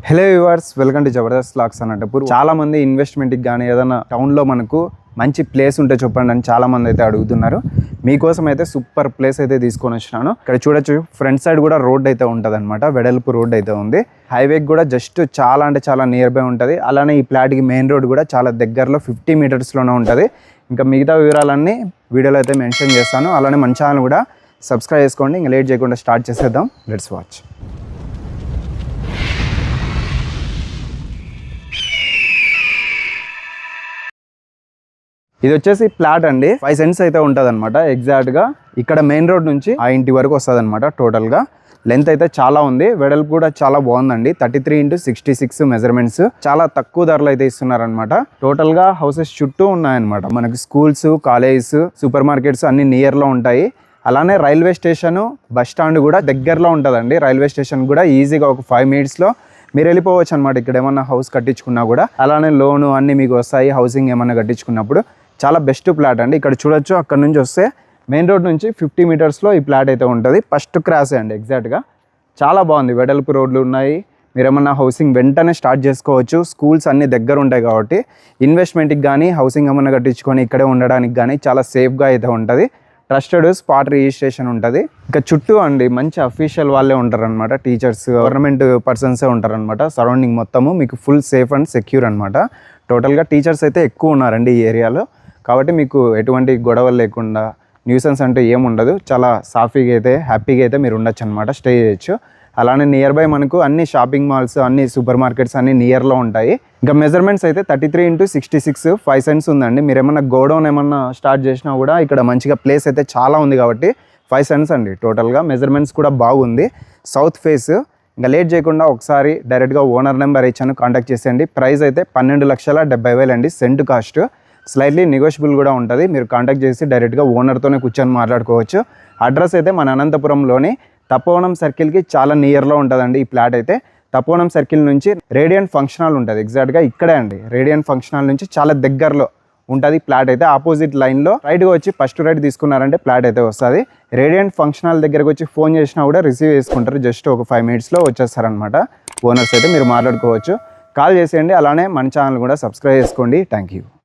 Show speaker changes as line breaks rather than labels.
Hello viewers, welcome to Jabardasth vlogs అన్నట్టు. చాలా మంది ఇన్వెస్ట్మెంట్కి కానీ ఏదైనా టౌన్లో మనకు మంచి ప్లేస్ ఉంటే చెప్పండి అని చాలా మంది అయితే అడుగుతున్నారు. మీకోసం అయితే సూపర్ ప్లేస్ అయితే తీసుకొని వచ్చినాను. ఇక్కడ చూడొచ్చు, ఫ్రంట్ సైడ్ కూడా రోడ్ అయితే ఉంటుంది అనమాట. వెడల్పు రోడ్ అయితే ఉంది. హైవేకి కూడా జస్ట్ చాలా అంటే చాలా నియర్ బై ఉంటుంది. అలానే ఈ ప్లాట్కి మెయిన్ రోడ్ కూడా చాలా దగ్గరలో 50 మీటర్స్లోనే ఉంటుంది. ఇంకా మిగతా వివరాలన్నీ వీడియోలో అయితే మెన్షన్ చేస్తాను. అలానే మన ఛానల్ కూడా సబ్స్క్రైబ్ చేసుకోండి. ఇంకా లేట్ చేయకుండా స్టార్ట్ చేసేద్దాం. Let's watch. ఇది వచ్చేసి ప్లాట్ అండి. 5 సెంట్స్ అయితే ఉంటుంది అనమాట. ఎగ్జాక్ట్గా ఇక్కడ మెయిన్ రోడ్ నుంచి ఆ ఇంటి వరకు వస్తుంది అనమాట. టోటల్గా లెంత్ అయితే చాలా ఉంది. వెడల్పు కూడా చాలా బాగుందండి. 33x66 measurements. చాలా తక్కువ ధరలు అయితే ఇస్తున్నారనమాట. టోటల్గా హౌసెస్ చుట్టూ ఉన్నాయన్నమాట. మనకి స్కూల్స్, కాలేజెస్, సూపర్ మార్కెట్స్ అన్ని నియర్లో ఉంటాయి. అలానే రైల్వే స్టేషన్, బస్ స్టాండ్ కూడా దగ్గరలో ఉంటుందండి. రైల్వే స్టేషన్ కూడా ఈజీగా ఒక 5 మినిట్స్లో మీరు వెళ్ళిపోవచ్చు అనమాట. ఇక్కడ ఏమన్నా హౌస్ కట్టించుకున్నా కూడా అలానే లోను అన్నీ మీకు వస్తాయి. హౌసింగ్ ఏమన్నా కట్టించుకున్నప్పుడు చాలా బెస్ట్ ప్లాట్ అండి. ఇక్కడ చూడొచ్చు, అక్కడ నుంచి వస్తే మెయిన్ రోడ్ నుంచి 50 మీటర్స్లో ఈ ప్లాట్ అయితే ఉంటుంది. ఫస్ట్ క్రాసే అండి ఎగ్జాక్ట్గా. చాలా బాగుంది. వెడల్పు రోడ్లు ఉన్నాయి. మీరు ఏమన్నా హౌసింగ్ వెంటనే స్టార్ట్ చేసుకోవచ్చు. స్కూల్స్ అన్నీ దగ్గర ఉంటాయి కాబట్టి ఇన్వెస్ట్మెంట్కి కానీ హౌసింగ్ ఏమన్నా కట్టించుకొని ఇక్కడే ఉండడానికి కానీ చాలా సేఫ్గా అయితే ఉంటుంది. ట్రస్టెడ్ స్పాట్ రిజిస్ట్రేషన్ ఉంటుంది. ఇంకా చుట్టూ అండి మంచి అఫీషియల్ వాళ్ళే ఉంటారనమాట. టీచర్స్, గవర్నమెంట్ పర్సన్సే ఉంటారనమాట. సరౌండింగ్ మొత్తము మీకు ఫుల్ సేఫ్ అండ్ సెక్యూర్ అనమాట. టోటల్గా టీచర్స్ అయితే ఎక్కువ ఉన్నారండి ఈ ఏరియాలో. కాబట్టి మీకు ఎటువంటి గొడవలు లేకుండా, న్యూసెన్స్ అంటూ ఏముండదు. చాలా సాఫీగా అయితే, హ్యాపీగా అయితే మీరు ఉండొచ్చు అనమాట. స్టే చేయొచ్చు. అలానే నియర్ బై మనకు అన్ని షాపింగ్ మాల్స్, అన్ని సూపర్ మార్కెట్స్ అన్ని నియర్లో ఉంటాయి. ఇంకా మెజర్మెంట్స్ అయితే 33x66 5 సెంట్స్ ఉందండి. మీరు ఏమన్నా గోడౌన్ ఏమన్నా స్టార్ట్ చేసినా కూడా ఇక్కడ మంచిగా ప్లేస్ అయితే చాలా ఉంది కాబట్టి 5 సెంట్స్ అండి. టోటల్గా మెజర్మెంట్స్ కూడా బాగుంది. South face. ఇంకా లేట్ చేయకుండా ఒకసారి డైరెక్ట్గా ఓనర్ నెంబర్ ఇచ్చాను, కాంటాక్ట్ చేసేయండి. ప్రైస్ అయితే 12,70,000 అండి. Cent cost. స్లైట్లీ నెగోషియబుల్ కూడా ఉంటుంది. మీరు కాంటాక్ట్ చేసి డైరెక్ట్గా ఓనర్తోనే కూర్చొని మాట్లాడుకోవచ్చు. అడ్రస్ అయితే మన అనంతపురంలోని తపోవనం సర్కిల్కి చాలా నియర్లో ఉంటుందండి ఈ ప్లాట్ అయితే. తపోవనం సర్కిల్ నుంచి రేడియంట్ ఫంక్షన్ హాల్ ఉంటుంది. ఎగ్జాక్ట్గా ఇక్కడే అండి. రేడియంట్ ఫంక్షన్ హాల్ నుంచి చాలా దగ్గరలో ఉంటుంది ప్లాట్ అయితే. ఆపోజిట్ లైన్లో రైట్గా వచ్చి ఫస్ట్ రైట్ తీసుకున్నారంటే ప్లాట్ అయితే వస్తుంది. రేడియంట్ ఫంక్షన్ హాల్ దగ్గరకు వచ్చి ఫోన్ చేసినా కూడా రిసీవ్ చేసుకుంటారు. జస్ట్ ఒక 5 మినిట్స్లో వచ్చేస్తారనమాట. ఓనర్స్ అయితే మీరు మాట్లాడుకోవచ్చు. కాల్ చేసేయండి. అలానే మన ఛానల్ కూడా సబ్స్క్రైబ్ చేసుకోండి. Thank you.